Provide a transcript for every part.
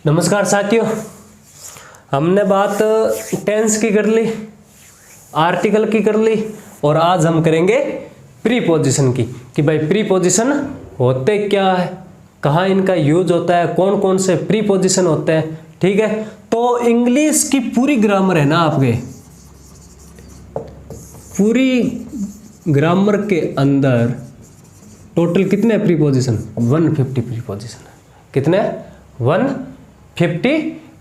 नमस्कार साथियों, हमने बात टेंस की कर ली, आर्टिकल की कर ली और आज हम करेंगे प्रीपोजिशन की कि भाई प्रीपोजिशन होते क्या है, कहाँ इनका यूज होता है, कौन कौन से प्रीपोजिशन होते हैं। ठीक है, तो इंग्लिश की पूरी ग्रामर है ना आपके, पूरी ग्रामर के अंदर टोटल कितने प्रीपोजिशन 150 प्रीपोजिशन है। कितने 150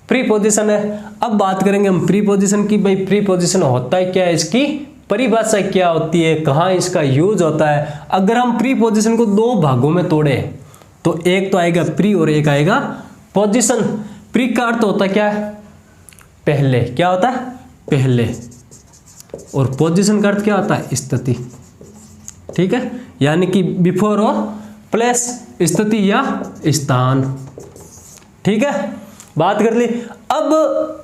प्रीपोजिशन है। अब बात करेंगे हम प्रीपोजिशन की, भाई प्रीपोजिशन होता है क्या है, इसकी परिभाषा क्या होती है, कहाँ इसका यूज होता है। अगर हम प्रीपोजिशन को दो भागों में तोड़े तो एक तो आएगा प्री और एक आएगा पोजिशन। प्री का अर्थ होता है क्या है, पहले। क्या होता है, पहले। और पोजिशन का अर्थ क्या होता है, स्थिति। ठीक है, यानी कि बिफोर और प्लेस, स्थिति या स्थान। ठीक है, बात कर ली। अब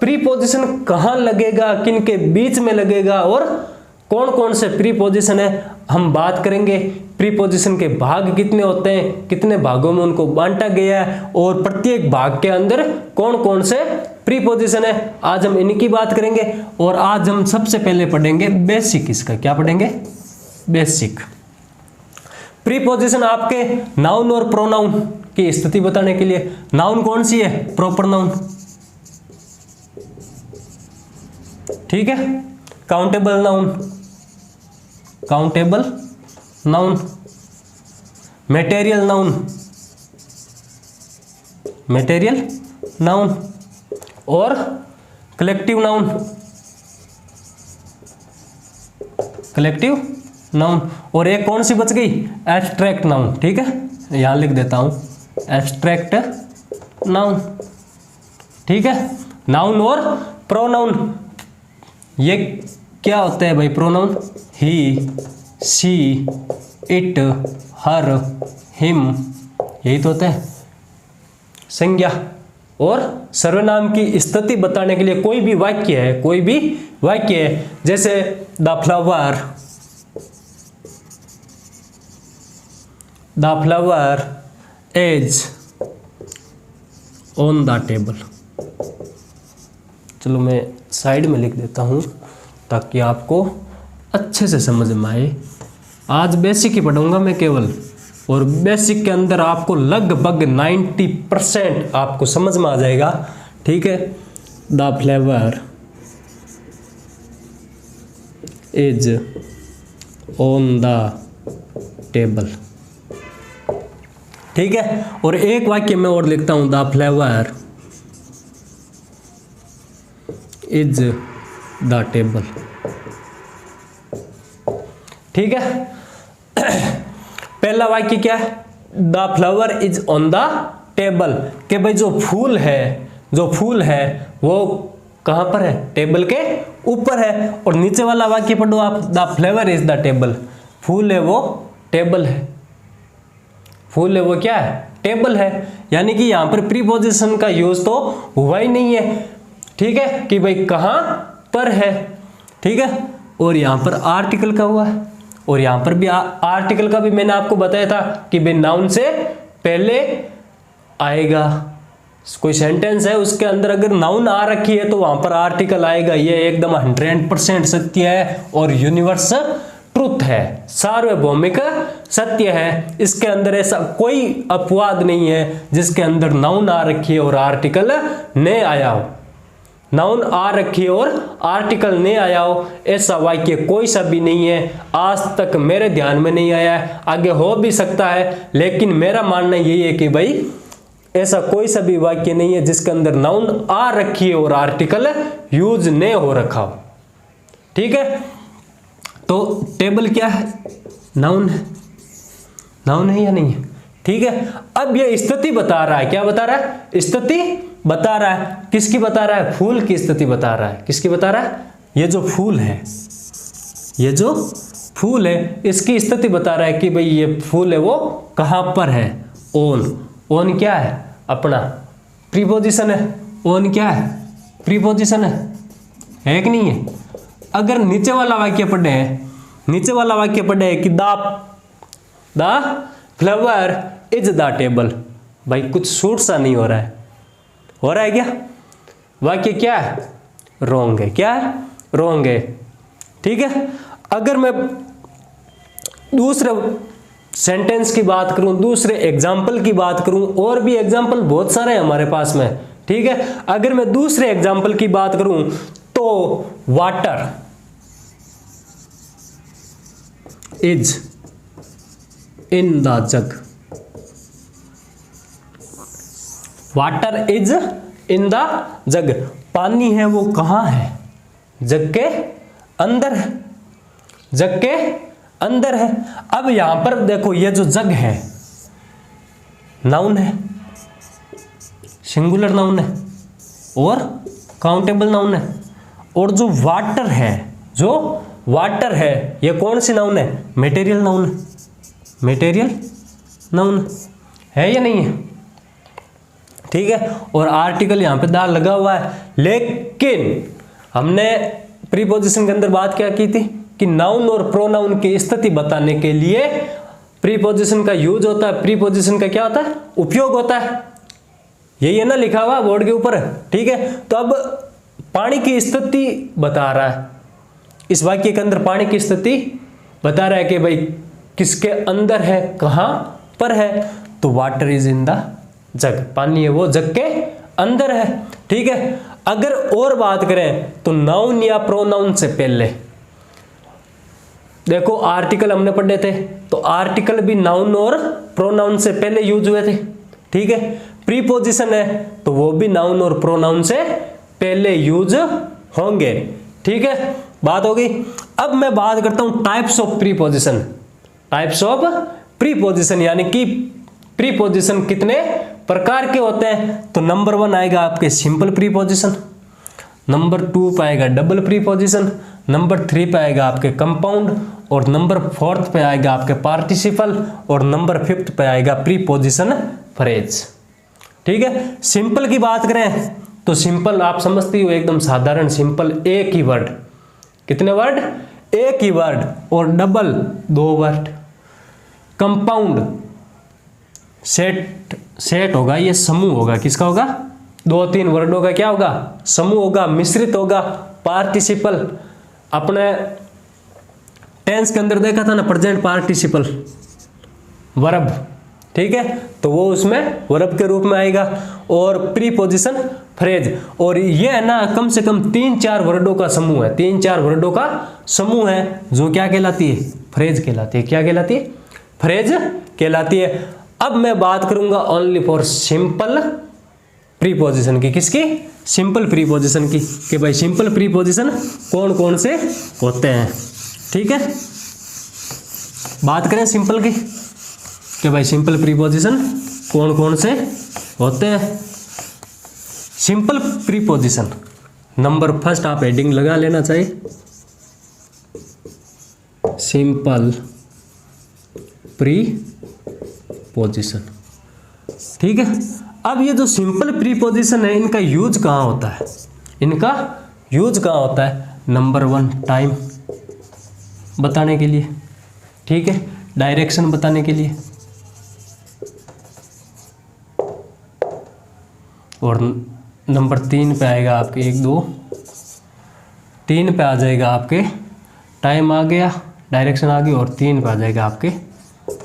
प्रीपोजिशन कहाँ लगेगा, किन के बीच में लगेगा और कौन कौन से प्रीपोजिशन है, हम बात करेंगे। प्रीपोजिशन के भाग कितने होते हैं, कितने भागों में उनको बांटा गया है और प्रत्येक भाग के अंदर कौन कौन से प्रीपोजिशन है, आज हम इनकी बात करेंगे। और आज हम सबसे पहले पढ़ेंगे बेसिक। इसका क्या पढ़ेंगे, बेसिक। प्रीपोजिशन आपके नाउन और प्रोनाउन की स्थिति बताने के लिए। नाउन कौन सी है, प्रॉपर नाउन। ठीक है, countable noun, countable noun, material noun, material noun और कलेक्टिव नाउन, कलेक्टिव नाउन। और एक कौन सी बच गई, एब्स्ट्रैक्ट नाउन। ठीक है, यहां लिख देता हूं, एब्स्ट्रैक्ट नाउन। ठीक है, नाउन और प्रोनाउन ये क्या होता है भाई, pronoun he, she, it, her, him, यही तो होता है संज्ञा। और सर्वनाम की स्थिति बताने के लिए कोई भी वाक्य है, कोई भी वाक्य है, जैसे the flower, the flower is on the table. चलो मैं साइड में लिख देता हूं ताकि आपको अच्छे से समझ में आए। आज बेसिक ही पढ़ूंगा मैं केवल, और बेसिक के अंदर आपको लगभग 90% आपको समझ में आ जाएगा। ठीक है, the flavour is on the table. ठीक है, और एक वाक्य मैं और लिखता हूं, the flavour is the table. ठीक है, पहला वाक्य क्या है, the flower is on the table, कि भाई जो फूल है, जो फूल है वो कहां पर है, टेबल के ऊपर है। और नीचे वाला वाक्य पढ़ो आप, the flower is the table, फूल है वो टेबल है, फूल है वो क्या है, टेबल है। यानी कि यहां पर प्रीपोजिशन का यूज तो हुआ ही नहीं है। ठीक है, कि भाई कहां पर है। ठीक है, और यहां पर आर्टिकल का हुआ है, और यहां पर भी आर्टिकल का भी मैंने आपको बताया था कि भाई नाउन से पहले आएगा। कोई सेंटेंस है उसके अंदर अगर नाउन आ रखी है तो वहां पर आर्टिकल आएगा। ये एकदम 100% सत्य है और यूनिवर्स ट्रुथ है, सार्वभौमिक सत्य है। इसके अंदर ऐसा कोई अपवाद नहीं है जिसके अंदर नाउन आ रखी है और आर्टिकल नहीं आया हो। नाउन आ रखी है और आर्टिकल नहीं आया हो, ऐसा वाक्य कोई सा भी नहीं है। आज तक मेरे ध्यान में नहीं आया है, आगे हो भी सकता है, लेकिन मेरा मानना यही है कि भाई ऐसा कोई सा भी वाक्य नहीं है जिसके अंदर नाउन आ रखी है और आर्टिकल यूज नहीं हो रखा हो। ठीक है, तो टेबल क्या है, नाउन है, नाउन है या नहीं है। ठीक है, अब यह स्थिति बता रहा है, क्या बता रहा है, स्थिति बता रहा है। किसकी बता रहा है, फूल की स्थिति बता रहा है। किसकी बता रहा है, ये जो फूल है, ये जो फूल है इसकी स्थिति बता रहा है कि भाई ये फूल है वो कहां पर है, ऑन। ऑन क्या है, अपना प्रीपोजिशन है। ऑन क्या है, प्रीपोजिशन है कि नहीं है। अगर नीचे वाला वाक्य पढ़े हैं, नीचे वाला वाक्य पढ़े है कि the flower is the table, भाई कुछ सूट सा नहीं हो रहा है। हो रहा है क्या? वाक्य क्या है? रॉन्ग है। क्या है? रॉन्ग है। ठीक है। अगर मैं दूसरे सेंटेंस की बात करूं, दूसरे एग्जाम्पल की बात करूं, और भी एग्जाम्पल बहुत सारे हैं हमारे पास में। ठीक है। अगर मैं दूसरे एग्जाम्पल की बात करूं तो water is in the jug. Water is in the जग। पानी है वो कहां है? जग के अंदर है। जग के अंदर है। अब यहां पर देखो, ये जो जग है नाउन है, सिंगुलर नाउन है और काउंटेबल नाउन है। और जो वाटर है, जो वाटर है, ये कौन सी नाउन है? मटेरियल नाउन है। मटेरियल नाउन है या नहीं है? ठीक है। और आर्टिकल यहां पे दा लगा हुआ है। लेकिन हमने प्रीपोजिशन के अंदर बात क्या की थी कि नाउन और प्रोनाउन की स्थिति बताने के लिए प्रीपोजिशन का यूज होता है, प्रीपोजिशन का क्या होता है? उपयोग होता है। यही है ना लिखा हुआ बोर्ड के ऊपर। ठीक है। तो अब पानी की स्थिति बता रहा है, इस वाक्य के अंदर पानी की स्थिति बता रहा है कि भाई किसके अंदर है, कहां पर है? तो वाटर इज इन द जग। पानी है वो जग के अंदर है। ठीक है। अगर और बात करें तो नाउन या प्रोनाउन से पहले देखो, आर्टिकल हमने पढ़े थे, तो आर्टिकल भी नाउन और प्रोनाउन से पहले यूज हुए थे। ठीक है। प्रीपोजिशन है तो वो भी नाउन और प्रोनाउन से पहले यूज होंगे। ठीक है, बात हो गई। अब मैं बात करता हूं types of preposition. Types of preposition यानी कि प्रीपोजिशन कितने प्रकार के होते हैं। तो नंबर 1 आएगा आपके सिंपल प्रीपोजिशन, नंबर 2 पे आएगा डबल प्रीपोजिशन, नंबर 3 पे आएगा आपके कंपाउंड, और नंबर 4 पे आएगा आपके पार्टिसिपल, और नंबर 5 पे आएगा प्रीपोजिशन फ्रेज। ठीक है। सिंपल की बात करें तो सिंपल आप समझते हो, एकदम साधारण सिंपल, एक ही वर्ड। कितने वर्ड? एक ही वर्ड। और डबल 2 वर्ड। कंपाउंड सेट होगा, ये समूह होगा। किसका होगा? 2-3 वर्डों का क्या होगा? समूह होगा, मिश्रित होगा। पार्टिसिपल अपने टेंस के अंदर देखा था ना, प्रेजेंट पार्टिसिपल वर्ब। ठीक है, तो वो उसमें वर्ब के रूप में आएगा। और प्रीपोजिशन फ्रेज, और ये है ना कम से कम 3-4 वर्डों का समूह है। 3-4 वर्डों का समूह है जो क्या कहलाती है? फ्रेज कहलाती है। क्या कहलाती है? फ्रेज कहलाती है। अब मैं बात करूंगा ओनली फॉर सिंपल प्रीपोजिशन की। किसकी? सिंपल प्रीपोजिशन की, कि भाई सिंपल प्रीपोजिशन कौन कौन से होते हैं। ठीक है, बात करें सिंपल की, कि भाई सिंपल प्रीपोजिशन कौन कौन से होते हैं। सिंपल प्रीपोजिशन नंबर फर्स्ट आप हेडिंग लगा लेना चाहिए, सिंपल प्रीपोजिशन। ठीक है। अब ये जो सिंपल प्रीपोजिशन है, इनका यूज कहाँ होता है? इनका यूज कहाँ होता है? नंबर 1 टाइम बताने के लिए। ठीक है, डायरेक्शन बताने के लिए, और नंबर 3 पे आएगा आपके 1 2 3 पे आ जाएगा आपके टाइम आ गया, डायरेक्शन आ गई, और 3 पे आ जाएगा आपके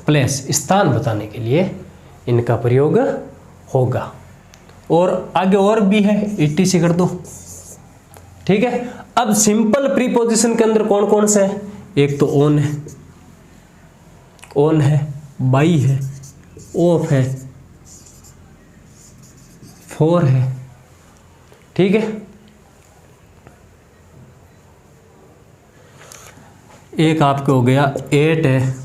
प्लेस, स्थान बताने के लिए इनका प्रयोग होगा। और आगे और भी है, etc कर दो। ठीक है। अब सिंपल प्रीपोजिशन के अंदर कौन कौन से हैं? एक तो ऑन है, ऑन है, बाई है, ऑफ है, फॉर है। ठीक है। एक आपके हो गया 8 है,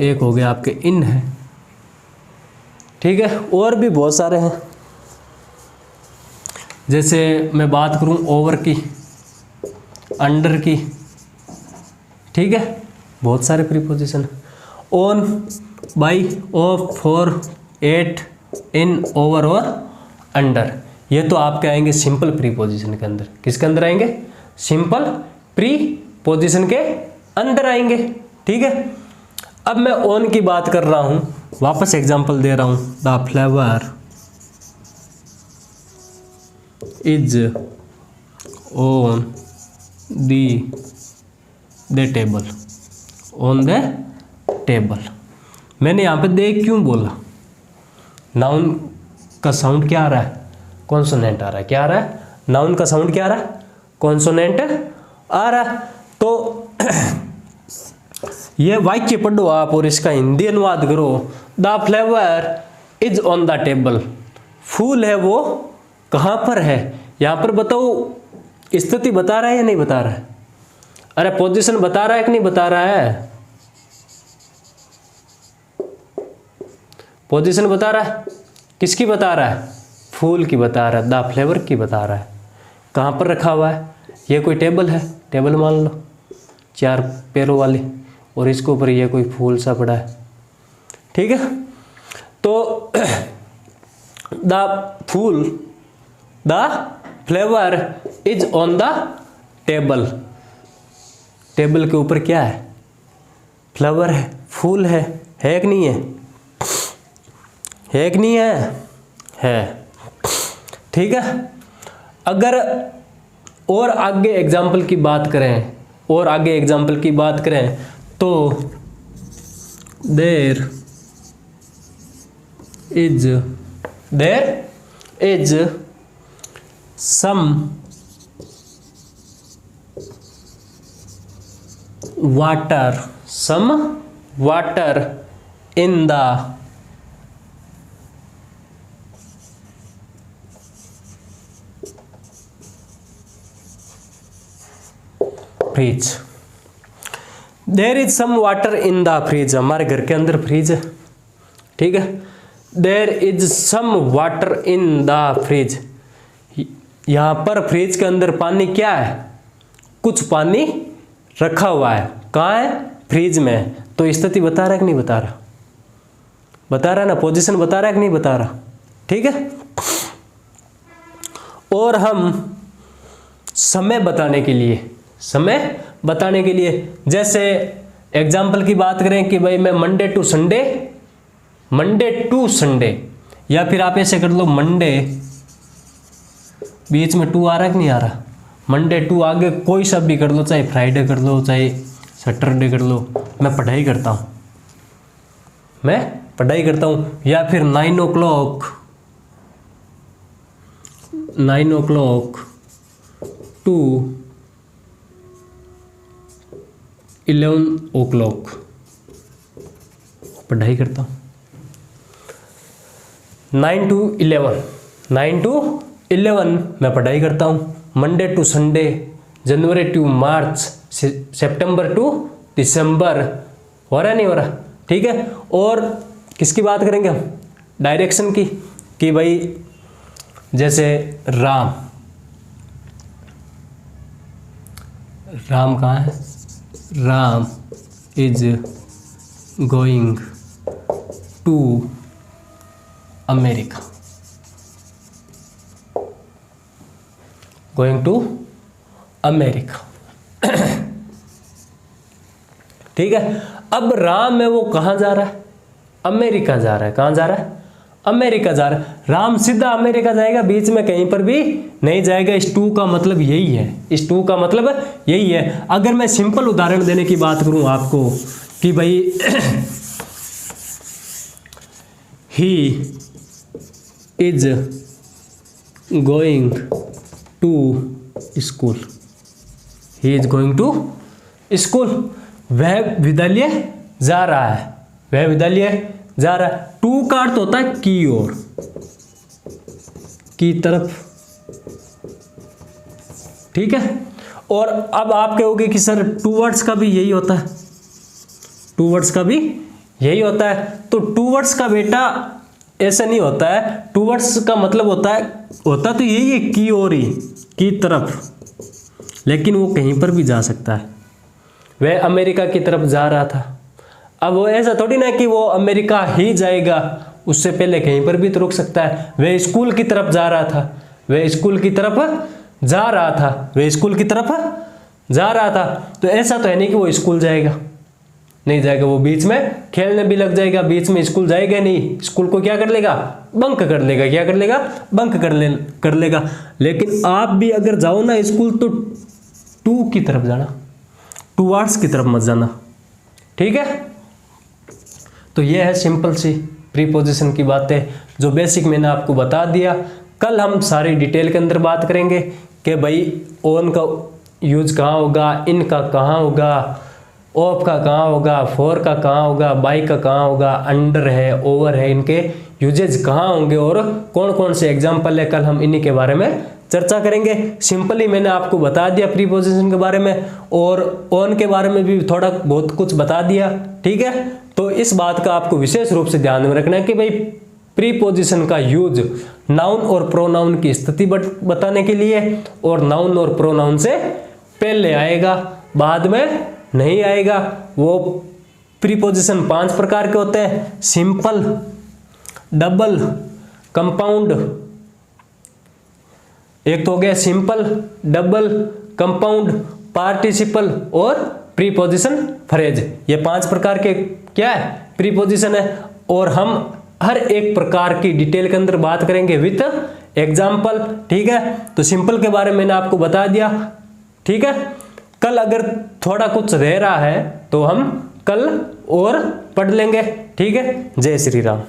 एक हो गया आपके इन है। ठीक है, और भी बहुत सारे हैं। जैसे मैं बात करूं ओवर की, अंडर की। ठीक है, बहुत सारे preposition, on, by, of, for, at, in, over और अंडर। ये तो आपके आएंगे सिंपल प्रीपोजिशन के अंदर। किसके अंदर आएंगे? सिंपल प्रीपोजिशन के अंदर आएंगे। ठीक है। अब मैं ऑन की बात कर रहा हूं, वापस एग्जांपल दे रहा हूं। The flower is on the table, on the table. मैंने यहाँ पे दे क्यों बोला? नाउन का साउंड क्या आ रहा है? कॉन्सोनेंट आ रहा है। क्या आ रहा है? नाउन का साउंड क्या आ रहा है? कॉन्सोनेंट आ रहा है। तो ये वाक्य पढ़ो आप और इसका हिंदी अनुवाद करो। The flavour is on the table, फूल है वो कहाँ पर है? यहाँ पर बताओ स्थिति बता रहा है या नहीं बता रहा है? अरे पोजीशन बता रहा है कि नहीं बता रहा है? पोजीशन बता रहा है। किसकी बता रहा है? फूल की बता रहा है, द फ्लेवर की बता रहा है। कहाँ पर रखा हुआ है? ये कोई टेबल है, टेबल मान लो 4 पैरों वाली, और इसके ऊपर ये कोई फूल सा पड़ा है। ठीक है, तो द फूल, the flavour is on the table. Table के ऊपर क्या है? फ्लावर है, फूल है कि नहीं है? है कि नहीं है? है। ठीक है, अगर और आगे एग्जाम्पल की बात करें, और आगे एग्जाम्पल की बात करें तो there is some water in the fridge. There is some water in the fridge. हमारे घर के अंदर फ्रिज है। ठीक है, there is some water in the fridge. यहां पर फ्रिज के अंदर पानी क्या है? कुछ पानी रखा हुआ है। कहाँ है? फ्रिज में। तो स्थिति बता रहा है कि नहीं बता रहा? बता रहा है ना, पोजीशन बता रहा है कि नहीं बता रहा? ठीक है, और हम समय बताने के लिए जैसे एग्जाम्पल की बात करें कि भाई मैं मंडे टू संडे, या फिर आप ऐसे कर लो मंडे, बीच में टू आ रहा है कि नहीं आ रहा? मंडे टू आगे कोई सा भी कर लो, चाहे फ्राइडे कर लो, चाहे सैटरडे कर लो। मैं पढ़ाई करता हूँ, या फिर 9 o'clock टू 11 o'clock पढ़ाई करता हूँ। 9 to 11 मैं पढ़ाई करता हूँ। Monday to Sunday, January to March, सितंबर टू दिसंबर। हो रहा नहीं हो रहा? ठीक है, और किसकी बात करेंगे हम? डायरेक्शन की, कि भाई जैसे राम कहाँ है? Ram is going to America. ठीक है, अब राम है वो कहाँ जा रहा है? अमेरिका जा रहा है। कहाँ जा रहा है? अमेरिका जा रहा है। राम सीधा अमेरिका जाएगा, बीच में कहीं पर भी नहीं जाएगा। इस टू का मतलब यही है। अगर मैं सिंपल उदाहरण देने की बात करूं आपको कि भाई he is going to school. वह विद्यालय जा रहा है। टू का अर्थ होता है की ओर, की तरफ। ठीक है, और अब आप कहोगे कि सर टूवर्ड्स का भी यही होता है। तो टूवर्ड्स का बेटा ऐसा नहीं होता है। टूवर्ड्स का मतलब होता तो यही है, की ओर ही, की तरफ। लेकिन वो कहीं पर भी जा सकता है। वह अमेरिका की तरफ जा रहा था। अब वो ऐसा थोड़ी ना कि वो अमेरिका ही जाएगा, उससे पहले कहीं पर भी तो रुक सकता है। वह स्कूल की तरफ जा रहा था। तो ऐसा तो है नहीं कि वो स्कूल जाएगा। नहीं जाएगा, वो बीच में खेलने भी लग जाएगा, बीच में स्कूल जाएगा नहीं, स्कूल को क्या कर लेगा, बंक कर लेगा। क्या कर लेगा, बंक कर लेगा। लेकिन आप भी अगर जाओ ना स्कूल तो टू की तरफ जाना, टूवर्ड्स की तरफ मत जाना, ठीक है। तो ये है सिंपल सी प्रीपोजिशन की बातें, जो बेसिक मैंने आपको बता दिया। कल हम सारी डिटेल के अंदर बात करेंगे कि भाई ऑन का यूज कहाँ होगा, इन का कहाँ होगा, ऑफ का कहाँ होगा, फॉर का कहाँ होगा, बाय का कहाँ होगा, अंडर है, ओवर है, इनके यूजेज कहाँ होंगे और कौन कौन से एग्जाम्पल है, कल हम इन्हीं के बारे में चर्चा करेंगे। सिंपली मैंने आपको बता दिया प्रीपोजिशन के बारे में, और ऑन के बारे में भी थोड़ा बहुत कुछ बता दिया, ठीक है। तो इस बात का आपको विशेष रूप से ध्यान में रखना है कि भाई प्रीपोजिशन का यूज नाउन और प्रोनाउन की स्थिति बताने के लिए, और नाउन और प्रोनाउन से पहले आएगा, बाद में नहीं आएगा। वो प्रीपोजिशन 5 प्रकार के होते हैं, सिंपल, डबल, कंपाउंड। एक तो हो गया सिंपल, डबल, कंपाउंड, पार्टिसिपल और प्रीपोजिशन फ्रेज। ये 5 प्रकार के क्या है, प्रीपोजिशन है। और हम हर एक प्रकार की डिटेल के अंदर बात करेंगे विथ एग्जाम्पल, ठीक है। तो सिंपल के बारे में मैंने आपको बता दिया, ठीक है। कल अगर थोड़ा कुछ रह रहा है तो हम कल और पढ़ लेंगे, ठीक है। जय श्री राम।